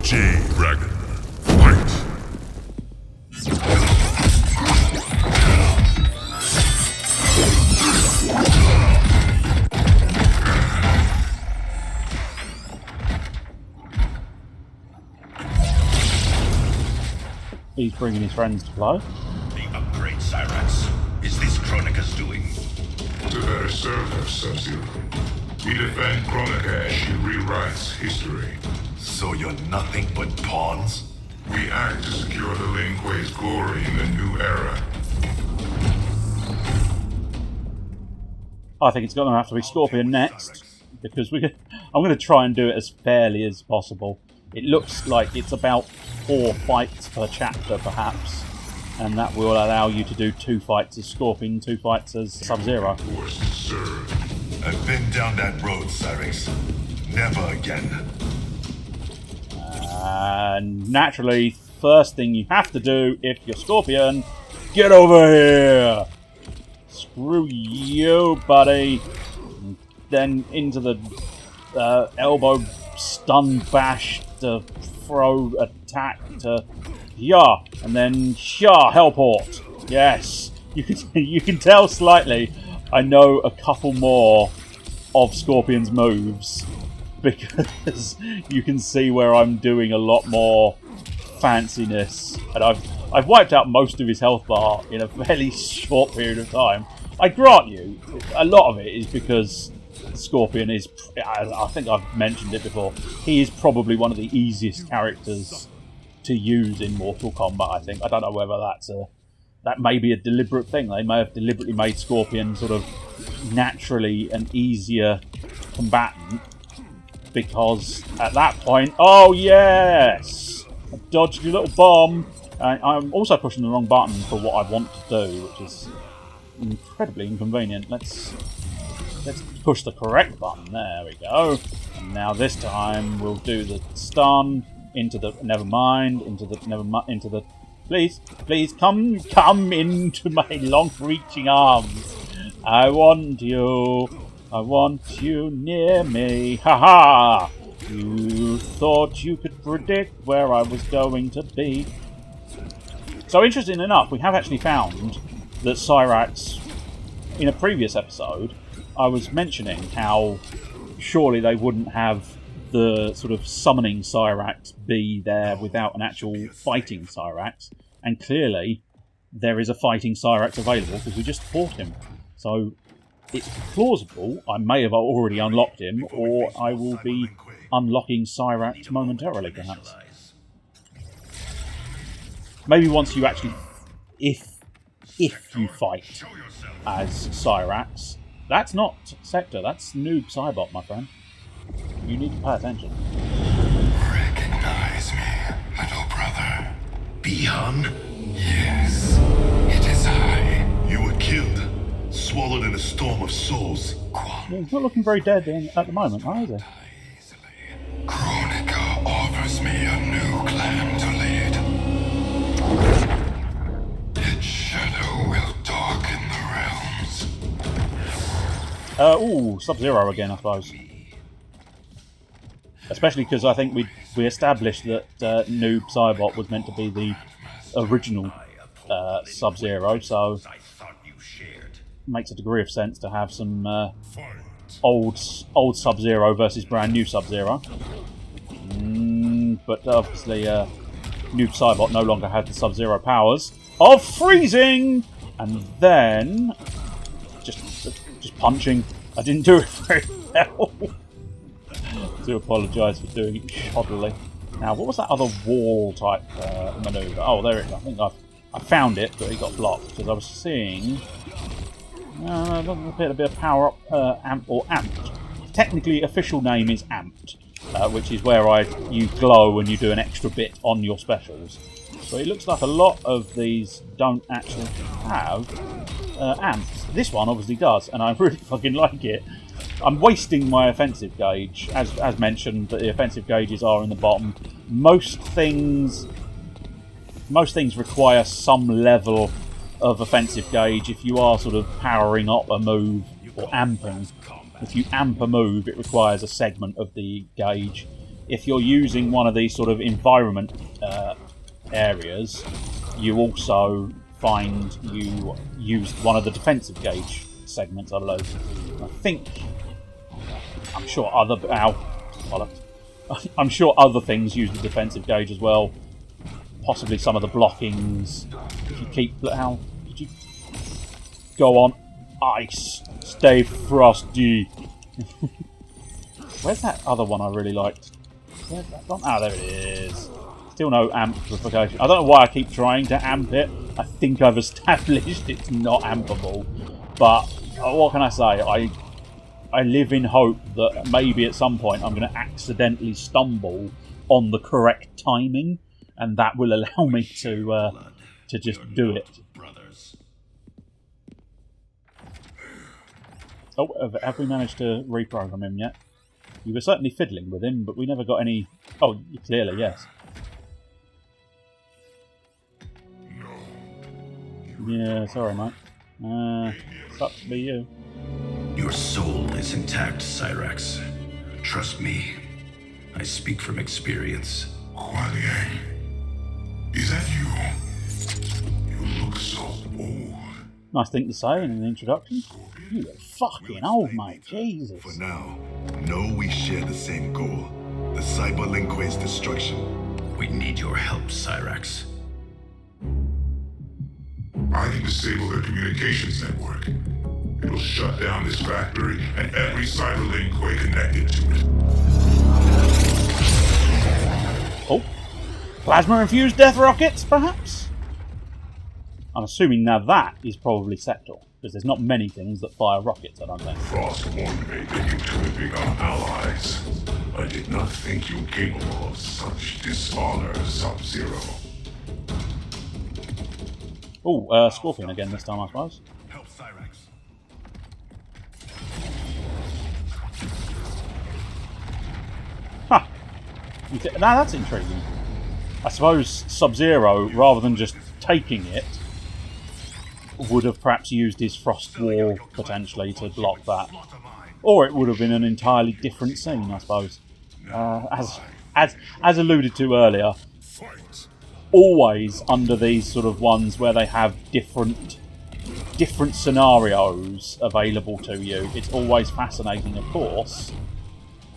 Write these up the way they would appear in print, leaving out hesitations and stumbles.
Dragon, fight! He's bringing his friends to play. The upgrade, Cyrax. Is this Kronika's doing? To better serve her, Sub-Zero. We defend Kronika as she rewrites history. So you're nothing but pawns? We act to secure the Lin Kuei's glory in the new era. I think it's going to have to be Scorpion next, because I'm going to try and do it as fairly as possible. It looks like it's about 4 fights per chapter, perhaps, and that will allow you to do 2 fights as Scorpion, 2 fights as Sub-Zero. Forced to serve. I've been down that road, Cyrax. Never again. And naturally, first thing you have to do if you're Scorpion, get over here! Screw you, buddy! And then into the elbow stun bash to throw attack to and then helport. Yes, you can tell slightly. I know a couple more of Scorpion's moves because you can see where I'm doing a lot more fanciness, and I've wiped out most of his health bar in a fairly short period of time. I grant you, a lot of it is because Scorpion is, I think I've mentioned it before, he is probably one of the easiest characters to use in Mortal Kombat, I think. I don't know whether that may be a deliberate thing. They may have deliberately made Scorpion sort of naturally an easier combatant, because at that point, oh yes! I dodged your little bomb. I'm also pushing the wrong button for what I want to do, which is incredibly inconvenient. Let's push the correct button. There we go. And now this time we'll do the stun into the please come into my long-reaching arms. I want you near me. Haha! You thought you could predict where I was going to be. So interesting enough, we have actually found that Cyrax, in a previous episode, I was mentioning how surely they wouldn't have the sort of summoning Cyrax be there without an actual fighting Cyrax, and clearly there is a fighting Cyrax available because we just fought him. So it's plausible I may have already unlocked him, or I will be unlocking Cyrax momentarily, perhaps. Maybe once you actually, if you fight as Cyrax. That's not Sector, that's Noob Cybot, my friend. You need to pay attention. Recognize me, little brother. Bihan? Yes, it is I. You were killed, swallowed in a storm of souls. Yeah, he's not looking very dead at the moment, is he? Kronika offers me a new clan to lead. Its shadow will darken the realms. Sub-Zero again, I suppose. Especially because I think we established that Noob Cybot was meant to be the original Sub-Zero, so makes a degree of sense to have some old Sub-Zero versus brand new Sub-Zero. But obviously Noob Cybot no longer had the Sub-Zero powers of freezing, and then just punching. I didn't do it very well. I do apologise for doing it shoddily. Now, what was that other wall type manoeuvre? Oh, there it is. I think I found it, but it got blocked because I was seeing a bit of power up amped. Technically, official name is amped, which is where you glow and you do an extra bit on your specials. So it looks like a lot of these don't actually have amps. This one obviously does, and I really fucking like it. I'm wasting my offensive gauge, as mentioned, but the offensive gauges are in the bottom. Most things require some level of offensive gauge if you are sort of powering up a move or amping. If you amp a move, it requires a segment of the gauge. if you're using one of these sort of environment areas, you also find you used one of the defensive gauge segments, I believe. I think, I'm sure I'm sure other things use the defensive gauge as well. Possibly some of the blockings. If you keep, how did you go on ice? Stay frosty. Where's that other one I really liked? Where's that gone? Ah, there it is. Still no amplification. I don't know why I keep trying to amp it. I think I've established it's not ampable. But what can I say? I live in hope that maybe at some point I'm going to accidentally stumble on the correct timing, and that will allow me to just do it. Oh, have we managed to reprogram him yet? You were certainly fiddling with him, but we never got any... Oh, clearly, yes. Yeah, sorry, mate. Sucks to be you. Your soul is intact, Cyrax. Trust me. I speak from experience. Kuan Yang, is that you? You look so old. Nice thing to say in an introduction. You look fucking old, mate. Jesus. For now, know we share the same goal. The Cyberlinque's destruction. We need your help, Cyrax. I can disable their communications network. It'll shut down this factory and every cyberlinque connected to it. Oh. Plasma-infused death rockets, perhaps? I'm assuming now that is probably Sector, because there's not many things that fire rockets, I don't think. Frost warned me that you two would become allies. I did not think you capable of such dishonor, Sub-Zero. Oh, Scorpion again this time, I suppose. Help Cyrax. Huh. Now that's intriguing. I suppose Sub-Zero, rather than just taking it, would have perhaps used his Frost Wall, potentially, to block that. Or it would have been an entirely different scene, I suppose. As alluded to earlier, always under these sort of ones where they have different scenarios available to you, it's always fascinating, of course,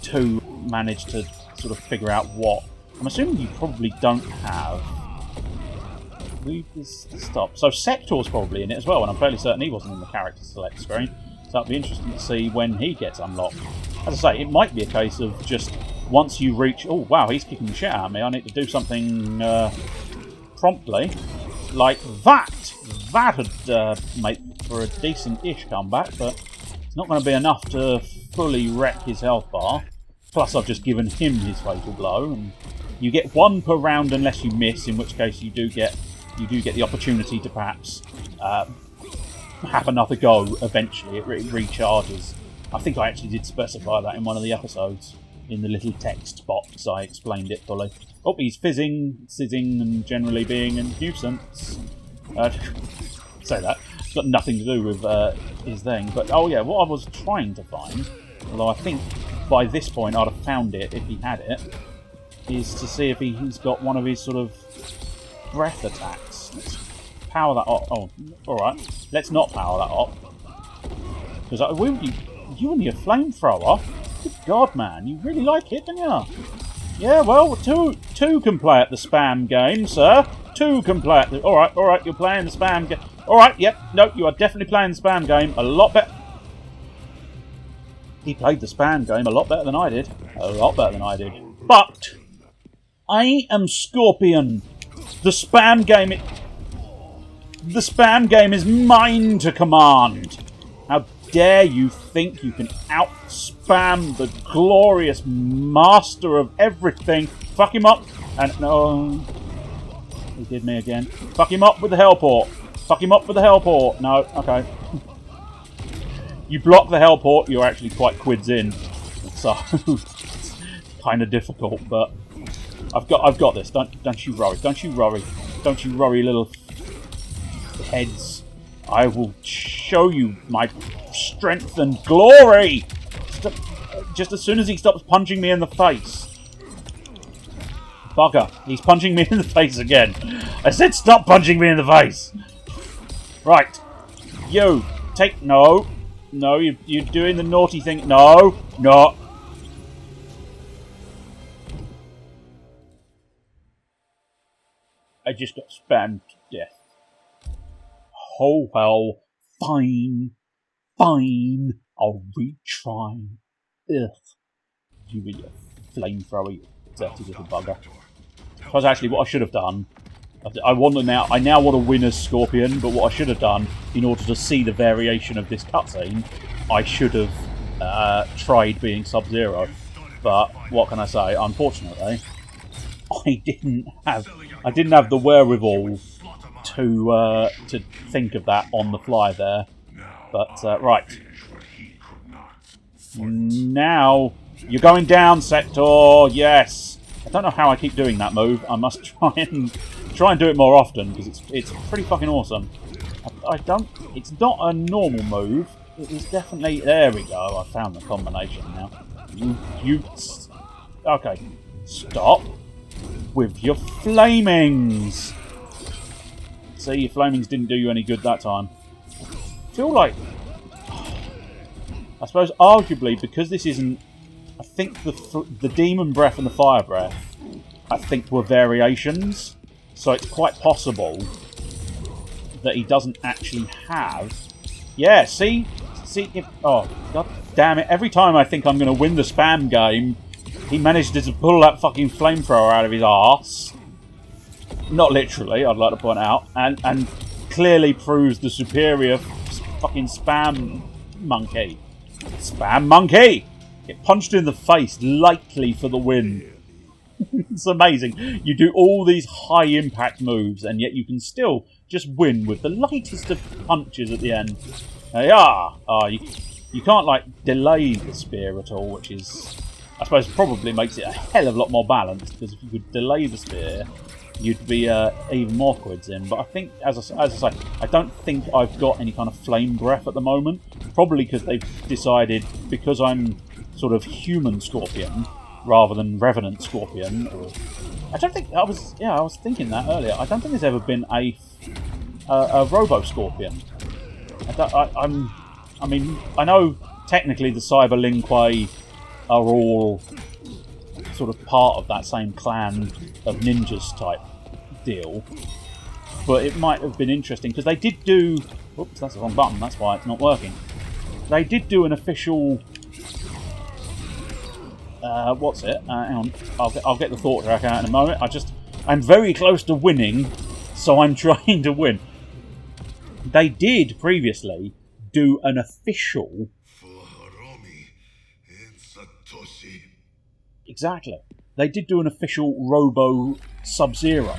to manage to sort of figure out what... I'm assuming you probably don't have... Stop. So Sector's probably in it as well, and I'm fairly certain he wasn't in the character select screen, so that'll be interesting to see when he gets unlocked. As I say, it might be a case of just once you reach... Oh, wow, he's kicking the shit out of me. I need to do something promptly. Like that! That would make for a decent-ish comeback, but it's not going to be enough to fully wreck his health bar. Plus, I've just given him his fatal blow, and you get one per round unless you miss, in which case you do get the opportunity to perhaps have another go eventually. It recharges. I think I actually did specify that in one of the episodes. In the little text box, I explained it fully. Oh, he's fizzing, sizzing, and generally being a nuisance. Say that. It's got nothing to do with his thing. But, oh yeah, what I was trying to find, although I think by this point I'd have found it if he had it, is to see if he's got one of his sort of breath attacks. Let's power that up. Oh, alright. Let's not power that up. Because you and your flamethrower? Good God, man. You really like it, don't you? Yeah, well, two can play at the spam game, sir. Two can play at the... Alright, you're playing the spam game. Alright, yep. No, you are definitely playing the spam game. A lot better... He played the spam game a lot better than I did. A lot better than I did. But... I am Scorpion. The spam game... The spam game is mine to command. How dare you think you can out-spam the glorious master of everything? Fuck him up. And no... He did me again. Fuck him up with the Hellport. Fuck him up with the Hellport. No, okay. You block the Hellport, you're actually quite quids in. So, it's kind of difficult, but... I've got this. Don't you worry. Don't you worry. Don't you worry, little heads. I will show you my strength and glory. Just as soon as he stops punching me in the face. Bugger. He's punching me in the face again. I said stop punching me in the face. Right. You. Take... No. No, you're doing the naughty thing. No. No. I just got spammed to death. Oh, well. Fine. Fine. I'll retry. Ugh. You really a flamethrower, you dirty little bugger. Because actually what I should have done, I now want to win as Scorpion, but what I should have done, in order to see the variation of this cutscene, I should have tried being Sub-Zero. But what can I say? Unfortunately, I didn't have the wherewithal to think of that on the fly there. But right. Now you're going down, Sector. Yes. I don't know how I keep doing that move. I must try and do it more often because it's pretty fucking awesome. It's not a normal move. It is definitely. There we go. I found the combination now. Okay. Stop with your flamings. See, your flamings didn't do you any good that time. I feel like, I suppose, arguably, because this isn't. I think the demon breath and the fire breath, I think, were variations. So it's quite possible that he doesn't actually have. Yeah, see, oh god damn it! Every time I think I'm going to win the spam game, he managed to pull that fucking flamethrower out of his arse. Not literally, I'd like to point out, and clearly proves the superior fucking spam monkey. Spam monkey! Get punched in the face, likely for the win. It's amazing. You do all these high impact moves, and yet you can still just win with the lightest of punches at the end. There you are. Oh, you can't like delay the spear at all, which is, I suppose, probably makes it a hell of a lot more balanced. Because if you could delay the spear, you'd be even more quids in. But I think, as I say, I don't think I've got any kind of flame breath at the moment. Probably because they've decided, because I'm sort of human Scorpion rather than Revenant Scorpion. I don't think I was thinking that earlier. I don't think there's ever been a Robo Scorpion. I mean, I know technically the Cyber Linquay are all sort of part of that same clan of ninjas type deal, but it might have been interesting because they did do. Oops, that's the wrong button. That's why it's not working. They did do an official. What's it? Hang on. I'll get the thought track out in a moment. I'm very close to winning, so I'm trying to win. They did previously do an official. Exactly. They did do an official Robo Sub-Zero,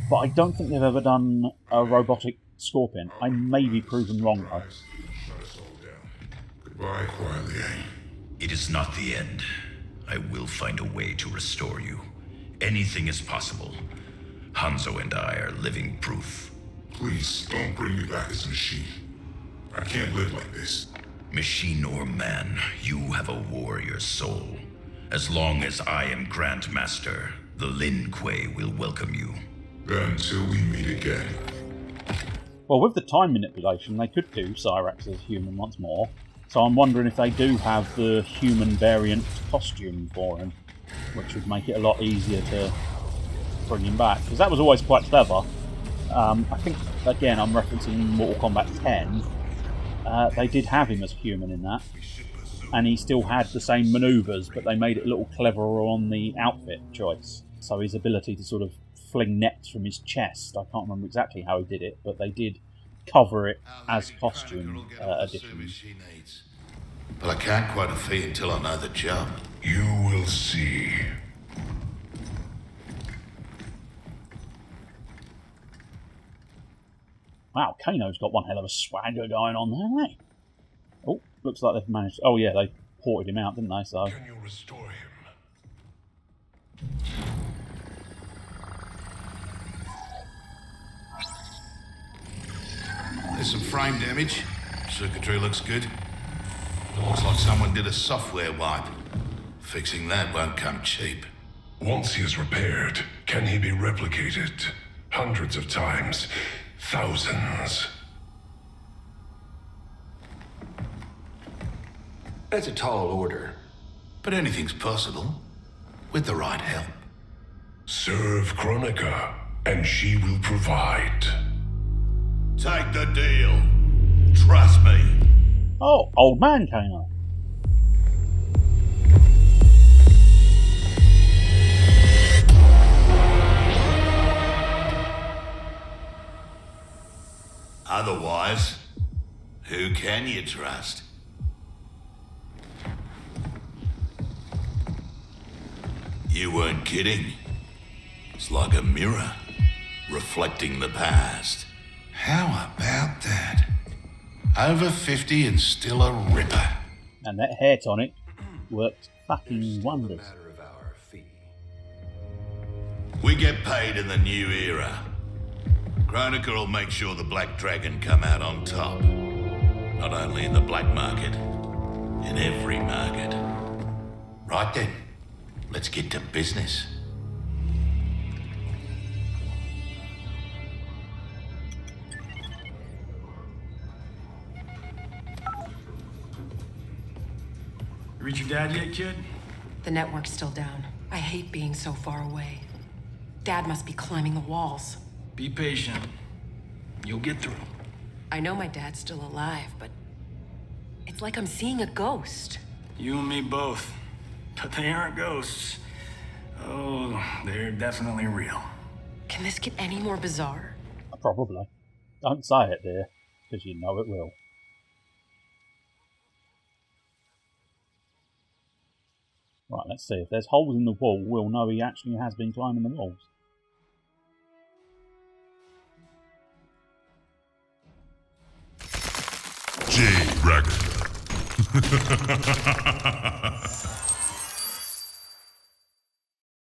but I don't think they've ever done a robotic Scorpion. I may be proven wrong though. Goodbye, quietly. It is not the end. I will find a way to restore you. Anything is possible. Hanzo and I are living proof. Please, don't bring me back as a machine. I can't live like this. Machine or man, you have a warrior soul. As long as I am Grand Master, the Lin Kuei will welcome you. Until we meet again. Well, with the time manipulation, they could do Cyrax as human once more. So I'm wondering if they do have the human variant costume for him, which would make it a lot easier to bring him back. Because that was always quite clever. I think, again, I'm referencing Mortal Kombat 10. They did have him as human in that. And he still had the same manoeuvres, but they made it a little cleverer on the outfit choice. So his ability to sort of fling nets from his chest, I can't remember exactly how he did it, but they did cover it as costume additions. But I can't quite a fee until I know the job. You will see. Wow, Kano's got one hell of a swagger going on there, eh? Oh, looks like they've managed. Oh yeah, they ported him out, didn't they? So. Can you restore him? There's some frame damage. Circuitry looks good. It looks like someone did a software wipe. Fixing that won't come cheap. Once he is repaired, can he be replicated? Hundreds of times. Thousands. That's a tall order. But anything's possible. With the right help. Serve Chronica, and she will provide. Take the deal. Trust me. Oh, old man came up. Otherwise, who can you trust? You weren't kidding. It's like a mirror, reflecting the past. How about that? Over 50 and still a ripper. And that hair tonic worked fucking wonders. We get paid in the new era. Chronica will make sure the Black Dragon come out on top. Not only in the black market, in every market. Right then, let's get to business. Reach your dad yet, kid? The network's still down. I hate being so far away. Dad must be climbing the walls. Be patient. You'll get through. I know my dad's still alive, but it's like I'm seeing a ghost. You and me both. But they aren't ghosts. Oh, they're definitely real. Can this get any more bizarre? Probably. Don't say it, dear, because you know it will. Right, let's see. If there's holes in the wall, we'll know he actually has been climbing the walls. J. Ragged.